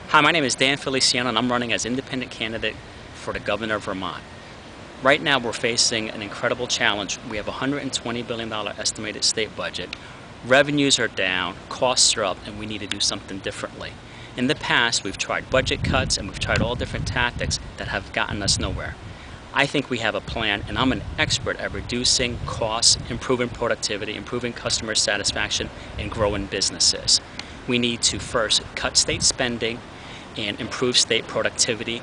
Hi, my name is Dan Feliciano, and I'm running as independent candidate for the governor of Vermont. Right now, we're facing an incredible challenge. We have a $120 billion estimated state budget. Revenues are down, costs are up, and we need to do something differently. In the past, we've tried budget cuts and we've tried all different tactics that have gotten us nowhere. I think we have a plan, and I'm an expert at reducing costs, improving productivity, improving customer satisfaction, and growing businesses. We need to first cut state spending and improve state productivity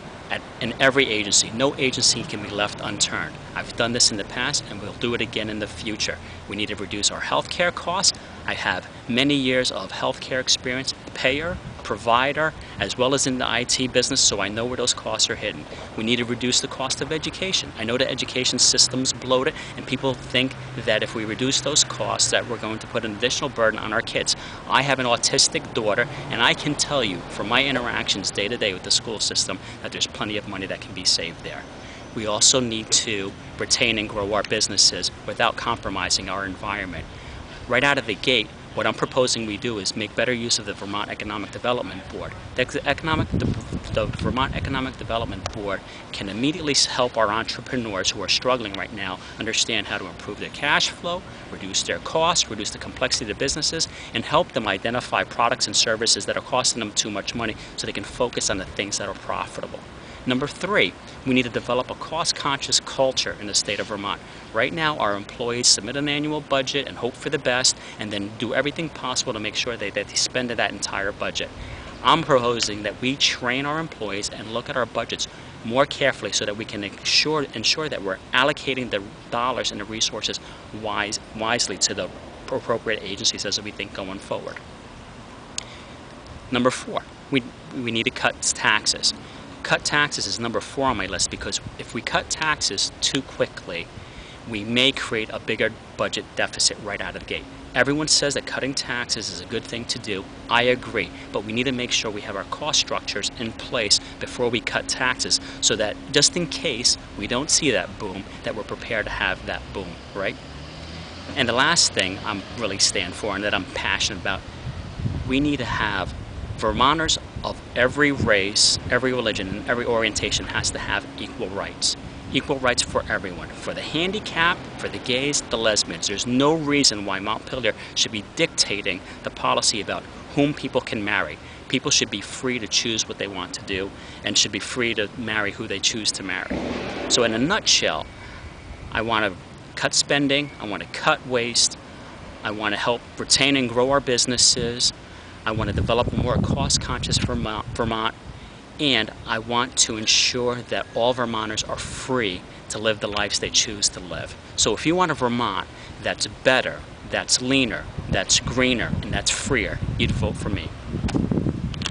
in every agency. No agency can be left unturned. I've done this in the past and we'll do it again in the future. We need to reduce our healthcare costs. I have many years of healthcare experience, payer, provider, as well as in the IT business, so I know where those costs are hidden. We need to reduce the cost of education. I know the education system's bloated, and people think that if we reduce those costs that we're going to put an additional burden on our kids. I have an autistic daughter, and I can tell you from my interactions day to day with the school system that there's plenty of money that can be saved there. We also need to retain and grow our businesses without compromising our environment. Right out of the gate, what I'm proposing we do is make better use of the Vermont Economic Development Board. The Vermont Economic Development Board can immediately help our entrepreneurs who are struggling right now understand how to improve their cash flow, reduce their costs, reduce the complexity of businesses, and help them identify products and services that are costing them too much money so they can focus on the things that are profitable. Number 3, we need to develop a cost-conscious culture in the state of Vermont. Right now, our employees submit an annual budget and hope for the best, and then do everything possible to make sure that they spend that entire budget. I'm proposing that we train our employees and look at our budgets more carefully so that we can ensure that we're allocating the dollars and the resources wisely to the appropriate agencies as we think going forward. Number 4, we need to cut taxes. Cut taxes is number 4 on my list because if we cut taxes too quickly, we may create a bigger budget deficit right out of the gate. Everyone says that cutting taxes is a good thing to do. I agree, but we need to make sure we have our cost structures in place before we cut taxes so that just in case we don't see that boom, that we're prepared to have that boom, right? And the last thing I'm really stand for and that I'm passionate about, we need to have Vermonters of every race, every religion, and every orientation has to have equal rights. Equal rights for everyone. For the handicapped, for the gays, the lesbians. There's no reason why Montpelier should be dictating the policy about whom people can marry. People should be free to choose what they want to do and should be free to marry who they choose to marry. So in a nutshell, I want to cut spending, I want to cut waste, I want to help retain and grow our businesses, I want to develop a more cost-conscious Vermont, and I want to ensure that all Vermonters are free to live the lives they choose to live. So if you want a Vermont that's better, that's leaner, that's greener, and that's freer, you'd vote for me.